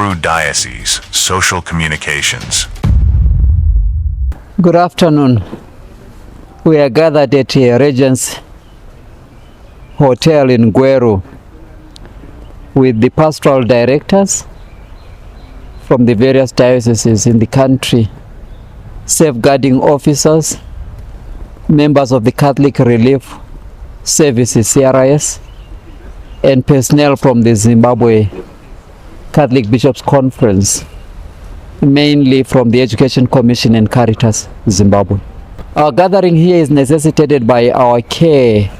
Gweru Diocese Social Communications. Good afternoon. We are gathered at Regent's Hotel in Gweru with the pastoral directors from the various dioceses in the country, safeguarding officers, members of the Catholic Relief Services CRIS, and personnel from the Zimbabwe Catholic Bishops Conference, mainly from the Education Commission and Caritas Zimbabwe. Our gathering here is necessitated by our care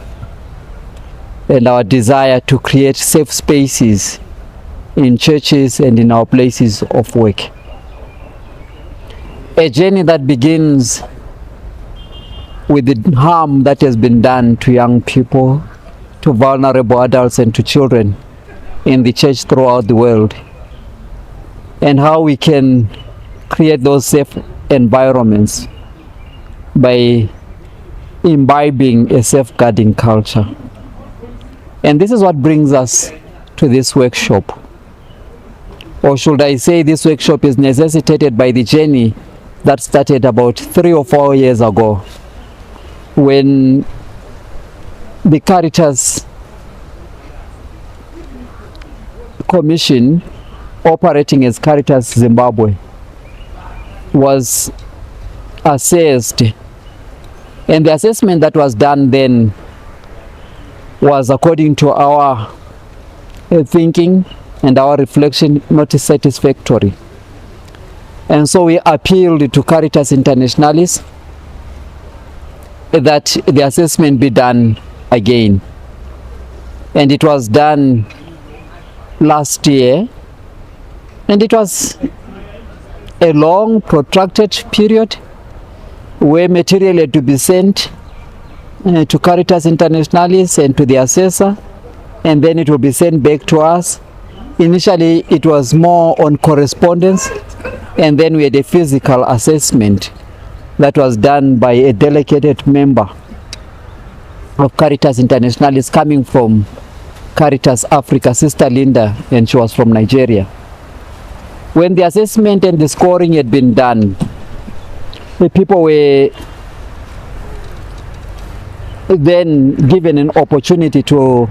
and our desire to create safe spaces in churches and in our places of work. A journey that begins with the harm that has been done to young people, to vulnerable adults and to children in the church throughout the world, and how we can create those safe environments by imbibing a safeguarding culture. And this is what brings us to this workshop. Or should I say, this workshop is necessitated by the journey that started about 3 or 4 years ago, when the Caritas Commission, operating as Caritas Zimbabwe, was assessed. And the assessment that was done then was, according to our thinking and our reflection, not satisfactory. And so we appealed to Caritas Internationalis that the assessment be done again. And it was done last year, and it was a long, protracted period where material had to be sent to Caritas Internationalis and to the assessor, and then it will be sent back to us. Initially it was more on correspondence, and then we had a physical assessment that was done by a delegated member of Caritas Internationalis coming from Caritas Africa, Sister Linda, and she was from Nigeria. When the assessment and the scoring had been done, the people were then given an opportunity to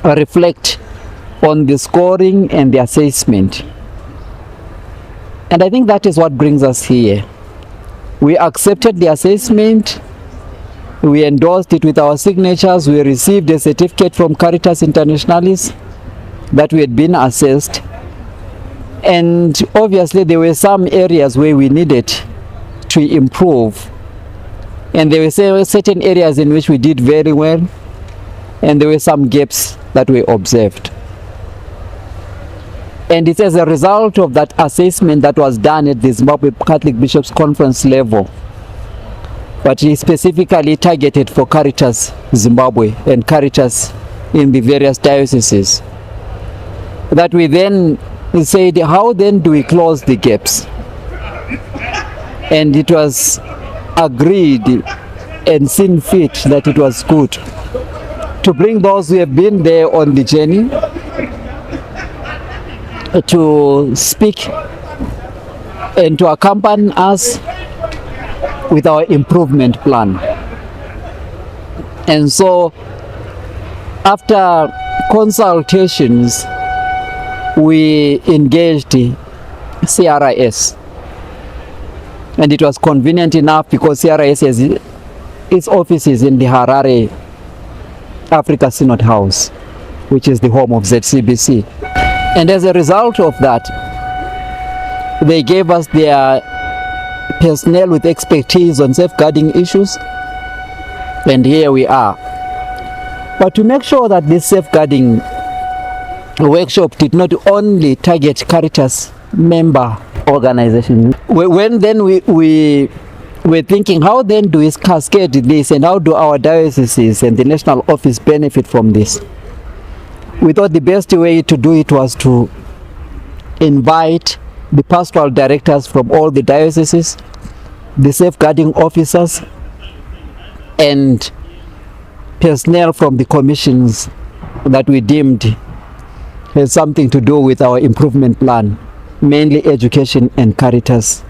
reflect on the scoring and the assessment. And I think that is what brings us here. We accepted the assessment, we endorsed it with our signatures, we received a certificate from Caritas Internationalis that we had been assessed. And obviously there were some areas where we needed to improve. And there were certain areas in which we did very well, and there were some gaps that we observed. And it's as a result of that assessment that was done at the Zimbabwe Catholic Bishops Conference level, but it specifically targeted for Caritas Zimbabwe and Caritas in the various dioceses, that we then said, how then do we close the gaps? And it was agreed and seen fit that it was good to bring those who have been there on the journey to speak and to accompany us with our improvement plan. And so after consultations, we engaged CRIS, and it was convenient enough because CRIS has its offices in the Harare Africa Synod House, which is the home of ZCBC. And as a result of that, they gave us their personnel with expertise on safeguarding issues, and here we are. But to make sure that this safeguarding workshop did not only target Caritas member organizations, when then we were thinking, how then do we cascade this, and how do our dioceses and the national office benefit from this? We thought the best way to do it was to invite the pastoral directors from all the dioceses, the safeguarding officers, and personnel from the commissions that we deemed has something to do with our improvement plan, mainly education and Caritas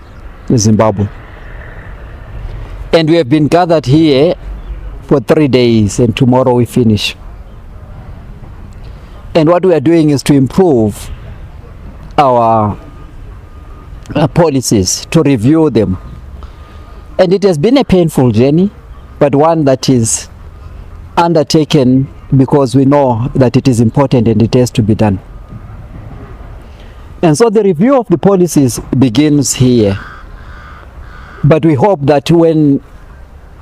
Zimbabwe. And we have been gathered here for 3 days, and tomorrow we finish. And what we are doing is to improve our policies, to review them. And it has been a painful journey, but one that is undertaken because we know that it is important and it has to be done. And so the review of the policies begins here. But we hope that when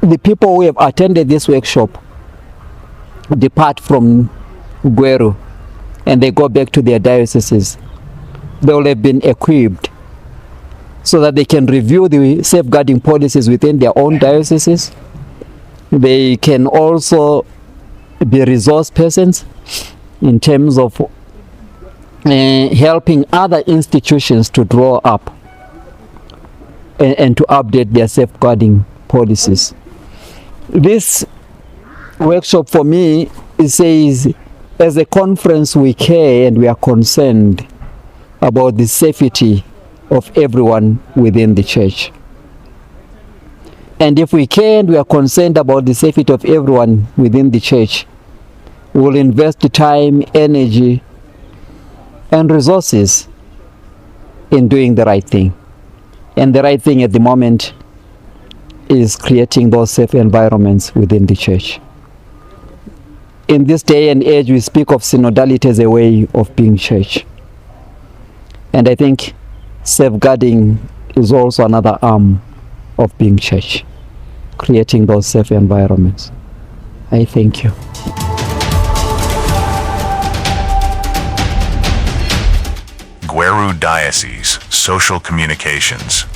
the people who have attended this workshop depart from Gweru and they go back to their dioceses, they will have been equipped so that they can review the safeguarding policies within their own dioceses. They can also be resource persons in terms of helping other institutions to draw up and to update their safeguarding policies. This workshop for me, it says, as a conference we care and we are concerned about the safety of everyone within the church. And if we care and we are concerned about the safety of everyone within the church, we will invest time, energy, and resources in doing the right thing. And the right thing at the moment is creating those safe environments within the church. In this day and age, we speak of synodality as a way of being church. And I think safeguarding is also another arm of being church, creating those safe environments. I thank you. Gweru Diocese Social Communications.